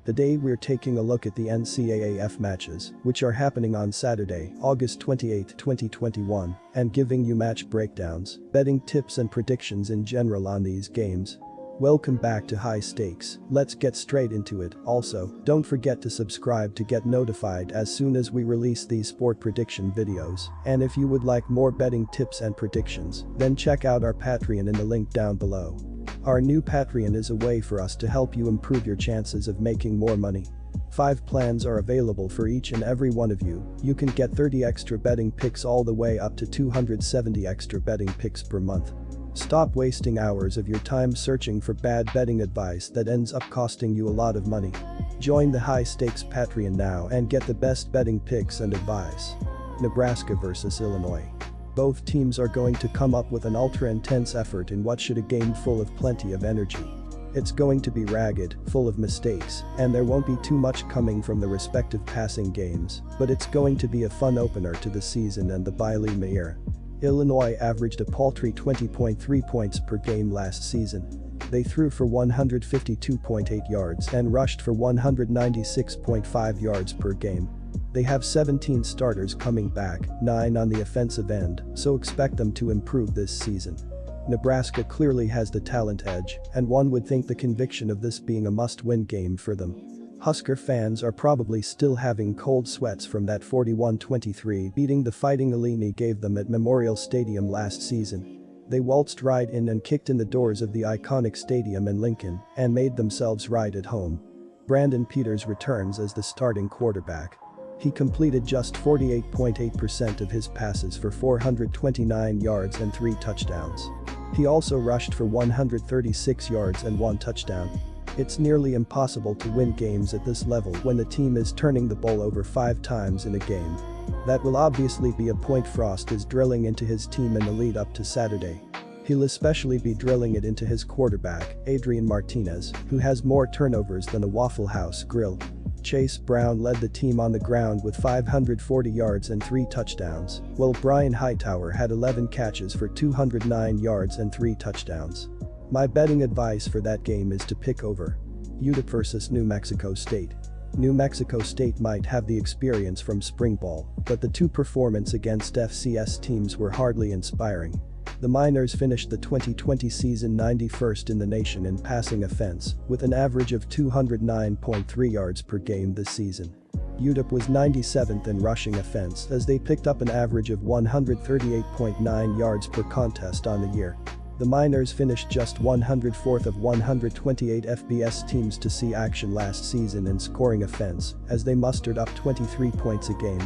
Today we're taking a look at the NCAAF matches, which are happening on Saturday, August 28, 2021, and giving you match breakdowns, betting tips and predictions in general on these games. Welcome back to High Stakes, let's get straight into it. Also, don't forget to subscribe to get notified as soon as we release these sport prediction videos. And if you would like more betting tips and predictions, then check out our Patreon in the link down below. Our new Patreon is a way for us to help you improve your chances of making more money. 5 plans are available for each and every one of you. You can get 30 extra betting picks all the way up to 270 extra betting picks per month. Stop wasting hours of your time searching for bad betting advice that ends up costing you a lot of money. Join the High Stakes Patreon now and get the best betting picks and advice. Nebraska versus Illinois. Both teams are going to come up with an ultra-intense effort in what should a game full of plenty of energy. It's going to be ragged, full of mistakes, and there won't be too much coming from the respective passing games, but it's going to be a fun opener to the season and the Bilema era. Illinois averaged a paltry 20.3 points per game last season. They threw for 152.8 yards and rushed for 196.5 yards per game. They have 17 starters coming back, 9 on the offensive end, so expect them to improve this season. Nebraska clearly has the talent edge, and one would think the conviction of this being a must-win game for them. Husker fans are probably still having cold sweats from that 41-23 beating the Fighting Illini gave them at Memorial Stadium last season. They waltzed right in and kicked in the doors of the iconic stadium in Lincoln and made themselves right at home. Brandon Peters returns as the starting quarterback. He completed just 48.8% of his passes for 429 yards and 3 touchdowns. He also rushed for 136 yards and 1 touchdown. It's nearly impossible to win games at this level when the team is turning the ball over 5 times in a game. That will obviously be a point Frost is drilling into his team in the lead up to Saturday. He'll especially be drilling it into his quarterback, Adrian Martinez, who has more turnovers than a Waffle House grill. Chase Brown led the team on the ground with 540 yards and 3 touchdowns, while Brian Hightower had 11 catches for 209 yards and 3 touchdowns. My betting advice for that game is to pick over. UTEP versus New Mexico State. New Mexico State might have the experience from spring ball, but the 2 performances against FCS teams were hardly inspiring. The Miners finished the 2020 season 91st in the nation in passing offense, with an average of 209.3 yards per game this season. UTEP was 97th in rushing offense as they picked up an average of 138.9 yards per contest on the year. The Miners finished just 104th of 128 FBS teams to see action last season in scoring offense, as they mustered up 23 points a game.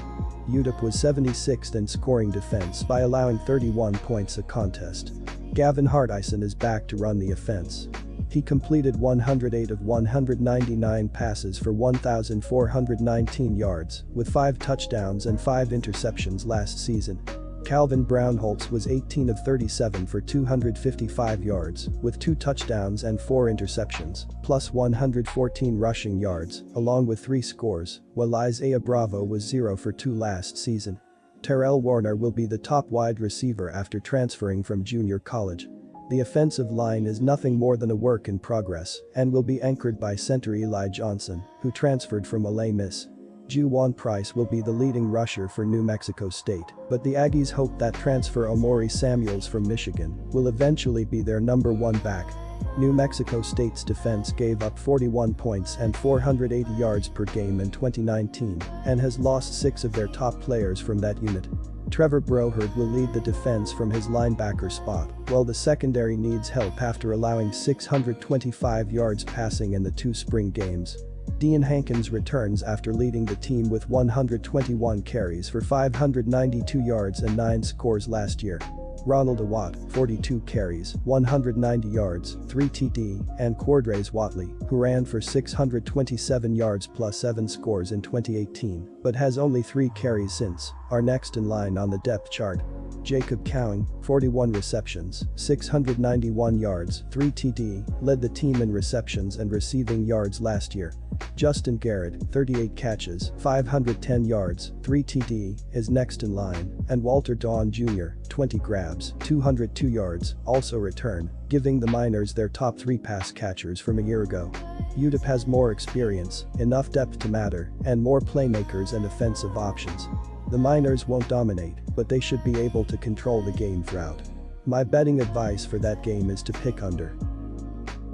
UTEP was 76th in scoring defense by allowing 31 points a contest. Gavin Hardison is back to run the offense. He completed 108 of 199 passes for 1,419 yards, with 5 touchdowns and 5 interceptions last season. Calvin Brownholtz was 18 of 37 for 255 yards, with 2 touchdowns and 4 interceptions, plus 114 rushing yards, along with 3 scores, while Isaiah Bravo was 0 for 2 last season. Terrell Warner will be the top wide receiver after transferring from junior college. The offensive line is nothing more than a work in progress and will be anchored by center Eli Johnson, who transferred from Ole Miss. Juwan Price will be the leading rusher for New Mexico State, but the Aggies hope that transfer Omori Samuels from Michigan will eventually be their number 1 back. New Mexico State's defense gave up 41 points and 480 yards per game in 2019 and has lost 6 of their top players from that unit. Trevor Brohard will lead the defense from his linebacker spot, while the secondary needs help after allowing 625 yards passing in the 2 spring games. Dean Hankins returns after leading the team with 121 carries for 592 yards and 9 scores last year. Ronald Awatt, 42 carries, 190 yards, 3 TD, and Cordres Watley, who ran for 627 yards plus 7 scores in 2018, but has only 3 carries since, are next in line on the depth chart. Jacob Cowing, 41 receptions, 691 yards, 3 TD, led the team in receptions and receiving yards last year. Justin Garrett, 38 catches, 510 yards, 3 TD, is next in line, and Walter Dawn Jr., 20 grabs, 202 yards, also return, giving the Miners their top 3 pass catchers from a year ago. UTEP has more experience, enough depth to matter, and more playmakers and offensive options. The Miners won't dominate, but they should be able to control the game throughout. My betting advice for that game is to pick under.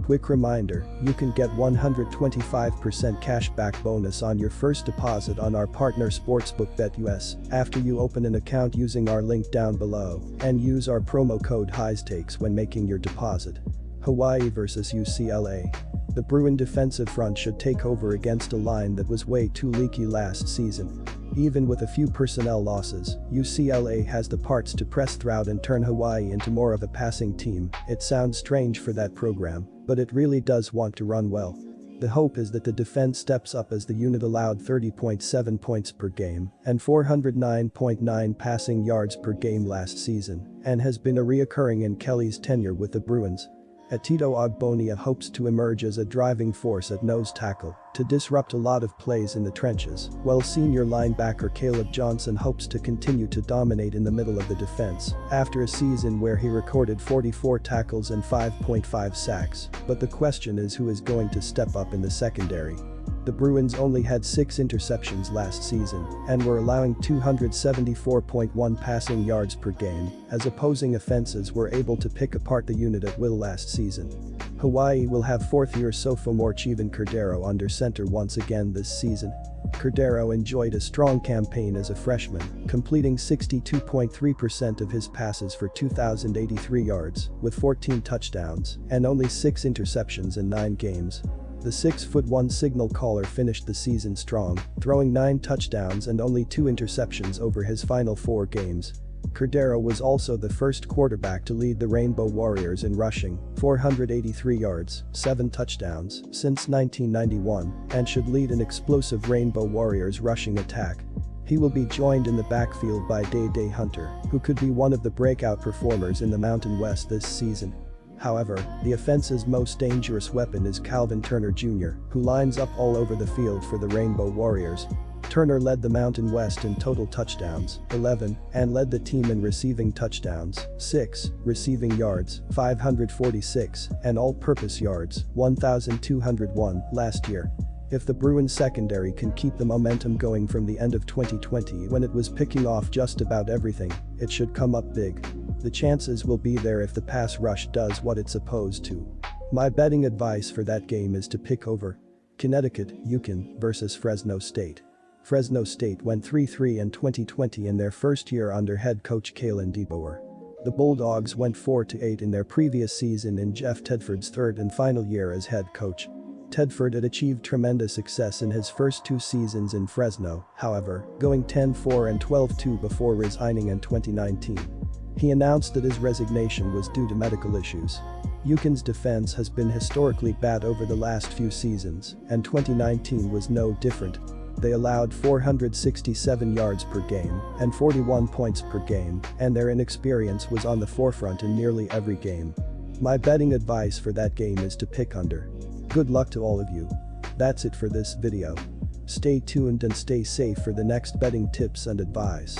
Quick reminder, you can get 125% cash back bonus on your first deposit on our partner sportsbook BetUS after you open an account using our link down below and use our promo code HIGHSTAKES when making your deposit. Hawaii vs UCLA. The Bruin defensive front should take over against a line that was way too leaky last season. Even with a few personnel losses, UCLA has the parts to press throughout and turn Hawaii into more of a passing team. It sounds strange for that program, but it really does want to run well. The hope is that the defense steps up as the unit allowed 30.7 points per game and 409.9 passing yards per game last season and has been a reoccurring in Kelly's tenure with the Bruins. Atito Ogbonia hopes to emerge as a driving force at nose tackle to disrupt a lot of plays in the trenches, while senior linebacker Caleb Johnson hopes to continue to dominate in the middle of the defense after a season where he recorded 44 tackles and 5.5 sacks, but the question is who is going to step up in the secondary. The Bruins only had 6 interceptions last season and were allowing 274.1 passing yards per game as opposing offenses were able to pick apart the unit at will last season. Hawaii will have 4th-year sophomore Chevan Cordero under center once again this season. Cordero enjoyed a strong campaign as a freshman, completing 62.3% of his passes for 2,083 yards with 14 touchdowns and only 6 interceptions in 9 games. The 6'1" signal caller finished the season strong, throwing 9 touchdowns and only 2 interceptions over his final 4 games. Cordero was also the first quarterback to lead the Rainbow Warriors in rushing, 483 yards, 7 touchdowns, since 1991, and should lead an explosive Rainbow Warriors rushing attack. He will be joined in the backfield by Day Hunter, who could be one of the breakout performers in the Mountain West this season. However, the offense's most dangerous weapon is Calvin Turner Jr., who lines up all over the field for the Rainbow Warriors. Turner led the Mountain West in total touchdowns, 11, and led the team in receiving touchdowns, 6, receiving yards, 546, and all-purpose yards, 1,201, last year. If the Bruins secondary can keep the momentum going from the end of 2020 when it was picking off just about everything, it should come up big. The chances will be there if the pass rush does what it's supposed to. My betting advice for that game is to pick over. Connecticut, UConn vs Fresno State. Fresno State went 3-3 in 2020 in their first year under head coach Kalen DeBoer. The Bulldogs went 4-8 in their previous season in Jeff Tedford's 3rd and final year as head coach. Tedford had achieved tremendous success in his first 2 seasons in Fresno, however, going 10-4 and 12-2 before resigning in 2019. He announced that his resignation was due to medical issues. UConn's defense has been historically bad over the last few seasons, and 2019 was no different. They allowed 467 yards per game and 41 points per game, and their inexperience was on the forefront in nearly every game. My betting advice for that game is to pick under. Good luck to all of you. That's it for this video. Stay tuned and stay safe for the next betting tips and advice.